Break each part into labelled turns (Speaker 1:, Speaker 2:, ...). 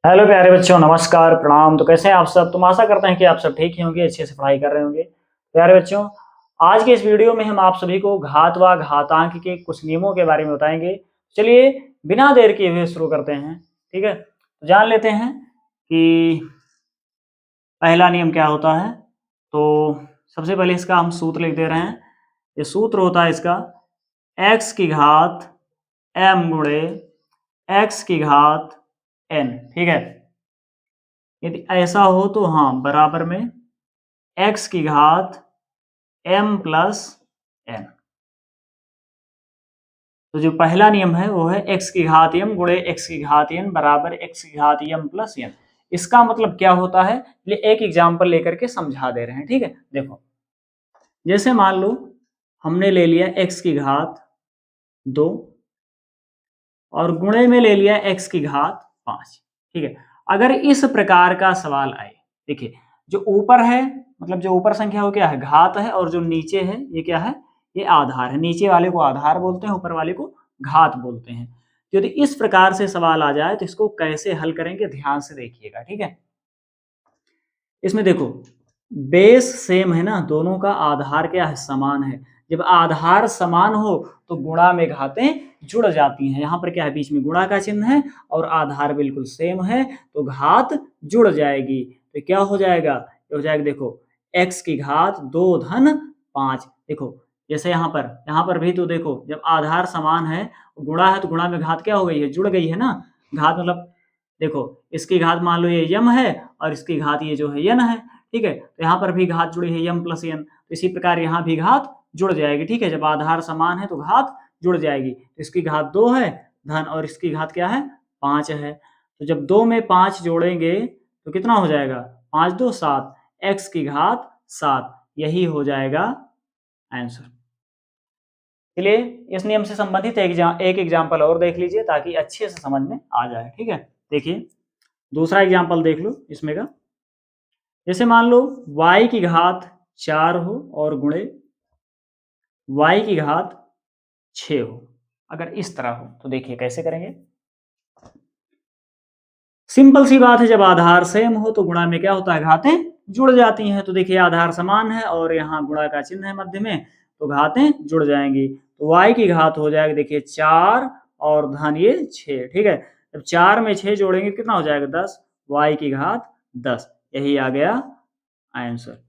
Speaker 1: Hello प्यारे बच्चों, नमस्कार, प्रणाम। तो कैसे हैं आप सब? तुम आशा करते हैं कि आप सब ठीक ही होंगे, अच्छे से पढ़ाई कर रहे होंगे। प्यारे बच्चों, आज के इस वीडियो में हम आप सभी को घात व घातांक के कुछ नियमों के बारे में बताएंगे। चलिए बिना देर किए हुए शुरू करते हैं। ठीक है, तो जान लेते हैं कि पहला नियम क्या होता है। तो सबसे पहले इसका हम सूत्र लिख दे रहे हैं। ये सूत्र होता है इसका x की घात m गुणे x की घात n। ठीक है, यदि ऐसा हो तो हाँ बराबर में x की घात m प्लस n। तो जो पहला नियम है वो है x की घात m गुणे x की घात n बराबर x की घात m प्लस n। इसका मतलब क्या होता है, ये एक एग्जाम्पल लेकर के समझा दे रहे हैं। ठीक है, देखो जैसे मान लो हमने ले लिया x की घात 2 और गुणे में ले लिया x की घात 5। ठीक है, अगर इस प्रकार का सवाल आए, देखिए जो ऊपर है मतलब जो ऊपर संख्या वो क्या है, घात है, और जो नीचे है ये क्या है, ये आधार है। नीचे वाले को आधार बोलते हैं, ऊपर वाले को घात बोलते हैं। तो यदि इस प्रकार से सवाल आ जाए तो इसको कैसे हल करेंगे, ध्यान से देखिएगा। ठीक है, इसमें देखो बेस सेम है ना, दोनों का आधार क्या है, समान है। जब आधार समान हो तो गुणा में घातें जुड़ जाती हैं। यहाँ पर क्या है, बीच में गुणा का चिन्ह है और आधार बिल्कुल सेम है तो घात जुड़ जाएगी। तो क्या हो जाएगा, हो जाएगा देखो x की घात 2 धन 5। देखो जैसे यहाँ पर भी तो देखो जब आधार समान है, गुणा है तो गुणा में घात क्या हो गई है, जुड़ गई है ना। घात मतलब देखो इसकी घात मान लो ये यम है और इसकी घात ये जो है यन है। ठीक है, तो यहाँ पर भी घात जुड़ी है यम प्लस यन, तो इसी प्रकार यहाँ भी घात जुड़ जाएगी। ठीक है, जब आधार समान है तो घात जुड़ जाएगी। तो इसकी घात 2 है धन और इसकी घात क्या है, 5 है। तो जब 2 में 5 जोड़ेंगे तो कितना हो जाएगा, 5 2 7, x की घात 7। यही हो जाएगा आंसर। चलिए इस नियम से संबंधित एक एग्जाम्पल और देख लीजिए ताकि अच्छे से समझ में आ जाए। ठीक है, देखिए दूसरा एग्जाम्पल देख लो इसमें का। जैसे मान लो y की घात 4 हो और गुणे y की घात 6 हो। अगर इस तरह हो तो देखिए कैसे करेंगे। सिंपल सी बात है, जब आधार सेम हो तो गुणा में क्या होता है, घातें जुड़ जाती हैं। तो देखिए आधार समान है और यहाँ गुणा का चिन्ह है मध्य में, तो घातें जुड़ जाएंगी। तो y की घात हो जाएगी देखिए 4 और धन ये 6। ठीक है, जब 4 में 6 जोड़ेंगे कितना हो जाएगा, 10, y की घात 10। यही आ गया आंसर।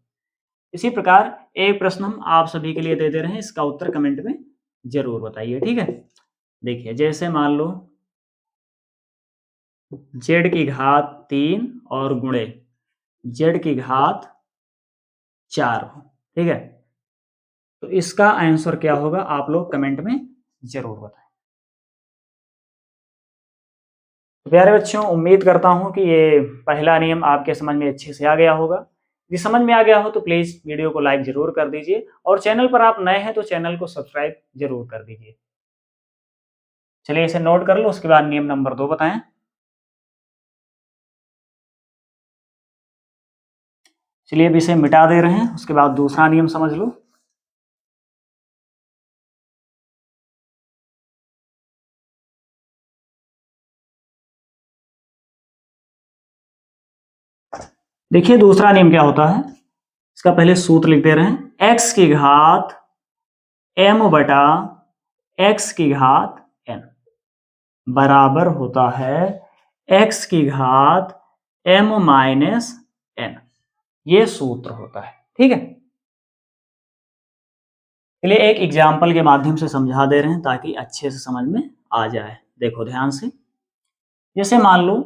Speaker 1: इसी प्रकार एक प्रश्न हम आप सभी के लिए दे दे रहे हैं, इसका उत्तर कमेंट में जरूर बताइए। ठीक है, देखिए जैसे मान लो z की घात 3 और गुणे z की घात 4 हो। ठीक है, तो इसका आंसर क्या होगा आप लोग कमेंट में जरूर बताएं। तो प्यारे बच्चों, उम्मीद करता हूं कि ये पहला नियम आपके समझ में अच्छे से आ गया होगा। यदि समझ में आ गया हो तो प्लीज वीडियो को लाइक जरूर कर दीजिए और चैनल पर आप नए हैं तो चैनल को सब्सक्राइब जरूर कर दीजिए। चलिए इसे नोट कर लो, उसके बाद नियम नंबर 2 बताएं। चलिए अब इसे मिटा दे रहे हैं, उसके बाद दूसरा नियम समझ लो। देखिए दूसरा नियम क्या होता है, इसका पहले सूत्र लिख दे रहे हैं। x की घात m बटा x की घात n बराबर होता है x की घात m माइनस n। ये सूत्र होता है। ठीक है, चलिए एक एग्जाम्पल के माध्यम से समझा दे रहे हैं ताकि अच्छे से समझ में आ जाए। देखो ध्यान से, जैसे मान लो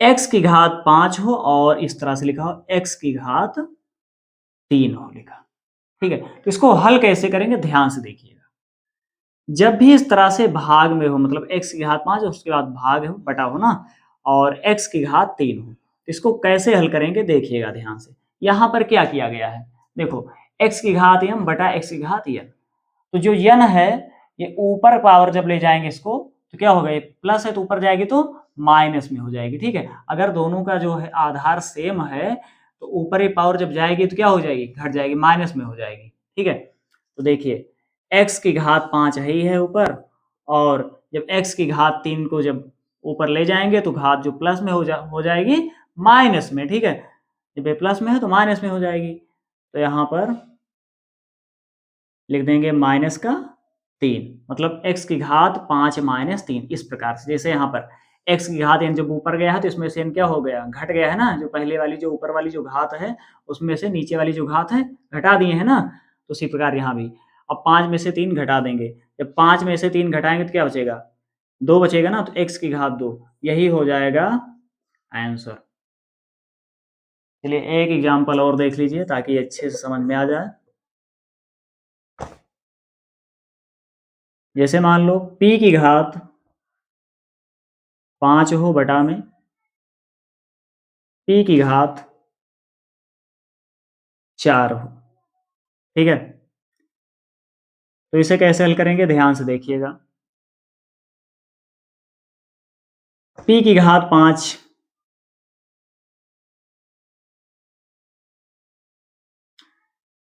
Speaker 1: x की घात 5 हो और इस तरह से लिखा हो x की घात 3 हो लिखा। ठीक है, तो इसको हल कैसे करेंगे ध्यान से देखिएगा। जब भी इस तरह से भाग में हो, मतलब x की घात 5 उसके बाद भाग हो बटा हो ना, और x की घात 3 हो, तो इसको कैसे हल करेंगे देखिएगा ध्यान से। यहाँ पर क्या किया गया है, देखो x की घात m बटा x की घात n। तो जो n है ये ऊपर पावर जब ले जाएंगे इसको तो क्या होगा, ये प्लस है तो ऊपर जाएगी तो माइनस में हो जाएगी। ठीक है, अगर दोनों का जो है आधार सेम है तो ऊपर ही पावर जब जाएगी तो क्या हो जाएगी, घट जाएगी, माइनस में हो जाएगी। ठीक है, तो देखिए x की घात 5 ही है ऊपर, और जब x की घात 3 को जब ऊपर ले जाएंगे तो घात जो प्लस में हो जाएगी माइनस में, ठीक है। जब ये प्लस में है तो माइनस में हो जाएगी, तो यहाँ पर लिख देंगे माइनस का 3, मतलब x की घात 5 माइनस 3, इस प्रकार से। जैसे यहाँ पर x की घात n जब ऊपर गया है तो इसमें से n क्या हो गया, घट गया है ना, जो पहले वाली जो ऊपर वाली जो घात है उसमें से नीचे वाली जो घात है घटा दिए है ना, तो उसी प्रकार यहाँ भी अब 5 में से 3 घटा देंगे। जब 5 में से 3 घटाएंगे तो क्या बचेगा, 2 बचेगा ना, तो x की घात 2, यही हो जाएगा आंसर। चलिए एक एग्जाम्पल और देख लीजिए ताकि अच्छे से समझ में आ जाए। जैसे मान लो p की घात 5 हो बटा में p की घात 4 हो, ठीक है। तो इसे कैसे हल करेंगे, ध्यान से देखिएगा। p की घात 5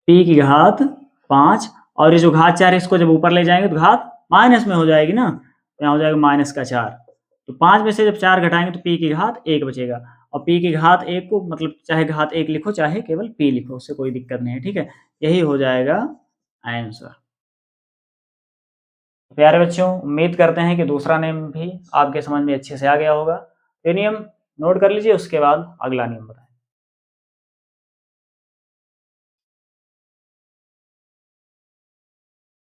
Speaker 1: p की घात 5 और ये जो घात 4 है इसको जब ऊपर ले जाएंगे तो घात माइनस में हो जाएगी ना, तो यहाँ हो जाएगा माइनस का 4। तो 5 में से जब 4 घटाएंगे तो p की घात 1 बचेगा, और p की घात 1 को मतलब चाहे घात 1 लिखो चाहे केवल p लिखो, उससे कोई दिक्कत नहीं है, ठीक है। यही हो जाएगा आंसर। प्यारे बच्चों, उम्मीद करते हैं कि दूसरा नियम भी आपके समझ में अच्छे से आ गया होगा। ये नियम नोट कर लीजिए, उसके बाद अगला नियम बताएं।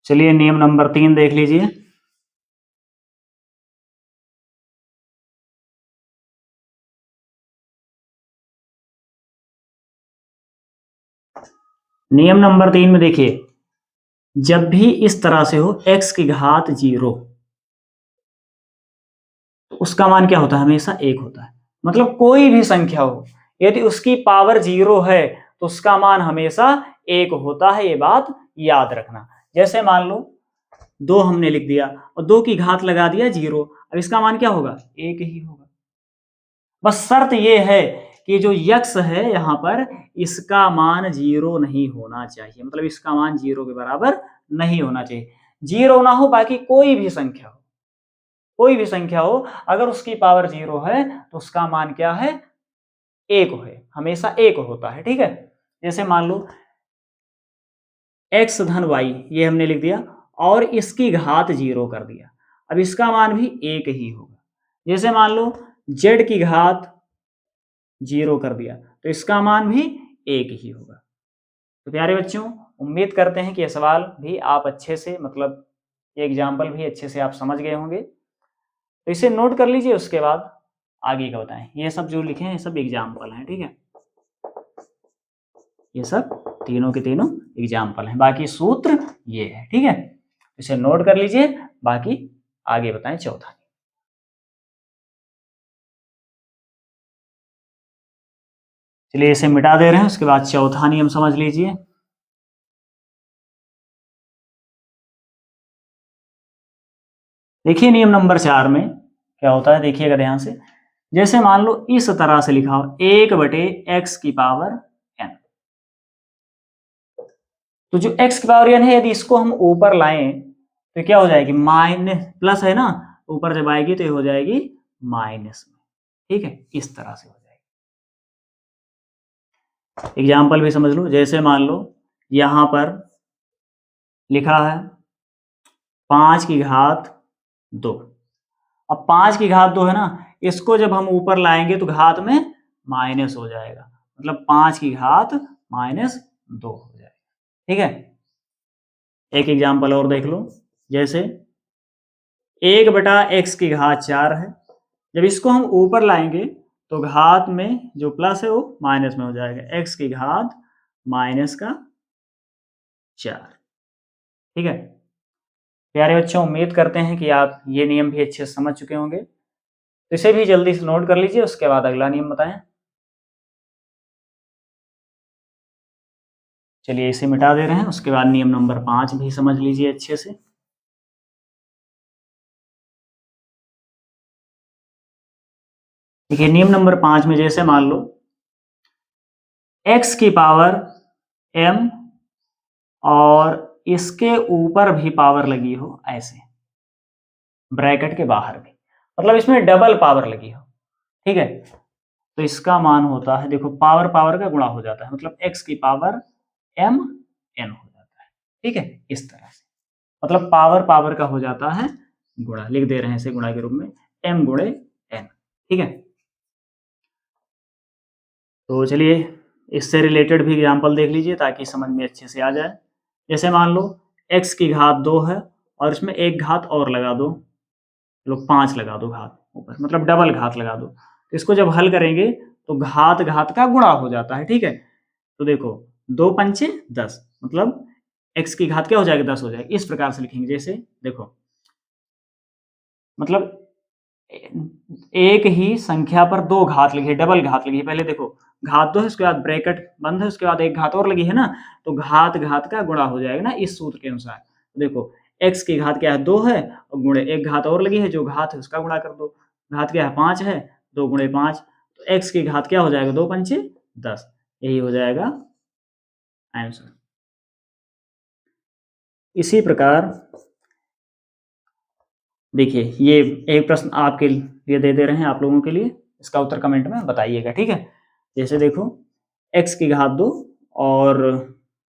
Speaker 1: चलिए नियम नंबर 3 देख लीजिए। नियम नंबर 3 में देखिए, जब भी इस तरह से हो x की घात 0, तो उसका मान क्या होता है, हमेशा 1 होता है। मतलब कोई भी संख्या हो यदि उसकी पावर 0 है तो उसका मान हमेशा 1 होता है, ये बात याद रखना। जैसे मान लो 2 हमने लिख दिया और 2 की घात लगा दिया 0, अब इसका मान क्या होगा, 1 ही होगा। बस शर्त ये है कि जो यक्स है यहाँ पर इसका मान 0 नहीं होना चाहिए, मतलब इसका मान 0 के बराबर नहीं होना चाहिए। 0 ना हो, बाकी कोई भी संख्या हो, कोई भी संख्या हो, अगर उसकी पावर 0 है तो उसका मान क्या है, 1 है, हमेशा 1 होता है, ठीक है। जैसे मान लो x धन y, ये हमने लिख दिया और इसकी घात 0 कर दिया, अब इसका मान भी 1 ही होगा। जैसे मान लो z की घात 0 कर दिया तो इसका मान भी 1 ही होगा। तो प्यारे बच्चों, उम्मीद करते हैं कि यह सवाल भी आप अच्छे से, मतलब ये एग्जाम्पल भी अच्छे से आप समझ गए होंगे। तो इसे नोट कर लीजिए, उसके बाद आगे का बताएं। ये सब जो लिखे हैं ये सब एग्जाम्पल हैं, ठीक है, ये सब तीनों के तीनों एग्जाम्पल हैं, बाकी सूत्र ये है, ठीक है। इसे नोट कर लीजिए, बाकी आगे बताएं चौथा। चलिए इसे मिटा दे रहे हैं, उसके बाद चौथा नियम समझ लीजिए। देखिए नियम नंबर 4 में क्या होता है, देखिएगा ध्यान से। जैसे मान लो इस तरह से लिखा हो 1/x की पावर n, तो जो x की पावर n है यदि इसको हम ऊपर लाएं तो क्या हो जाएगी, माइनस, प्लस है ना, ऊपर जब आएगी तो ये हो जाएगी माइनस में, ठीक है, इस तरह से हो जाएगी। एग्जाम्पल भी समझ लो, जैसे मान लो यहां पर लिखा है 5 की घात 2, अब 5 की घात 2 है ना, इसको जब हम ऊपर लाएंगे तो घात में माइनस हो जाएगा, मतलब 5 की घात -2 हो जाएगा, ठीक है। एक एग्जाम्पल और देख लो, जैसे 1/x की घात 4 है, जब इसको हम ऊपर लाएंगे तो घात में जो प्लस है वो माइनस में हो जाएगा, x की घात -4, ठीक है। प्यारे बच्चों, उम्मीद करते हैं कि आप ये नियम भी अच्छे से समझ चुके होंगे, तो इसे भी जल्दी से नोट कर लीजिए, उसके बाद अगला नियम बताएं। चलिए इसे मिटा दे रहे हैं, उसके बाद नियम नंबर 5 भी समझ लीजिए अच्छे से। देखिए नियम नंबर 5 में जैसे मान लो x की पावर m और इसके ऊपर भी पावर लगी हो, ऐसे ब्रैकेट के बाहर भी, मतलब इसमें डबल पावर लगी हो, ठीक है। तो इसका मान होता है, देखो पावर पावर का गुणा हो जाता है, मतलब x की पावर m n हो जाता है, ठीक है। इस तरह से मतलब पावर पावर का हो जाता है गुणा, लिख दे रहे हैं इसे गुणा के रूप में, m गुणे n, ठीक है। तो चलिए इससे रिलेटेड भी एग्जाम्पल देख लीजिए ताकि समझ में अच्छे से आ जाए। जैसे मान लो x की घात 2 है और इसमें एक घात और लगा दो, चलो 5 लगा दो घात ऊपर, मतलब डबल घात लगा दो। तो इसको जब हल करेंगे तो घात घात का गुणा हो जाता है, ठीक है। तो देखो 2 पंचे 10, मतलब x की घात क्या हो जाएगा, 10 हो जाएगा। इस प्रकार से लिखेंगे, जैसे देखो मतलब एक ही संख्या पर दो घात लगी है, डबल घात लगी है। पहले देखो घात 2 है, उसके बाद ब्रैकेट बंद है, उसके बाद एक घात और लगी है ना, तो घात घात का गुणा हो जाएगा ना इस सूत्र के अनुसार। देखो x की घात क्या है, 2 है, और गुणे एक घात और लगी है, जो घात है उसका गुणा कर दो। घात क्या है, 5 है, 2 गुणे 5, तो x की घात क्या हो जाएगा, 2 पंचे 10, यही हो जाएगा आंसर। इसी प्रकार देखिए ये एक प्रश्न आपके लिए दे रहे हैं, आप लोगों के लिए, इसका उत्तर कमेंट में बताइएगा, ठीक है। जैसे देखो x की घात 2 और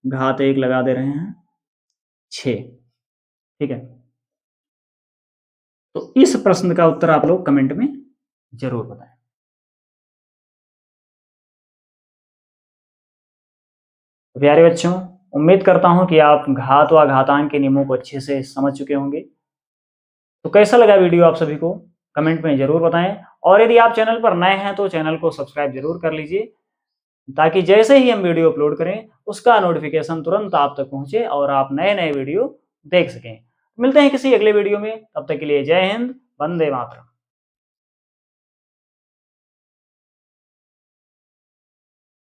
Speaker 1: घात 1 लगा दे रहे हैं 6, ठीक है। तो इस प्रश्न का उत्तर आप लोग कमेंट में जरूर बताएं। तो प्यारे बच्चों, उम्मीद करता हूं कि आप घात व घातांक के नियमों को अच्छे से समझ चुके होंगे। तो कैसा लगा वीडियो आप सभी को कमेंट में जरूर बताएं, और यदि आप चैनल पर नए हैं तो चैनल को सब्सक्राइब जरूर कर लीजिए, ताकि जैसे ही हम वीडियो अपलोड करें उसका नोटिफिकेशन तुरंत आप तक पहुंचे और आप नए नए वीडियो देख सकें। मिलते हैं किसी अगले वीडियो में, तब तक के लिए जय हिंद, वंदे मातरम।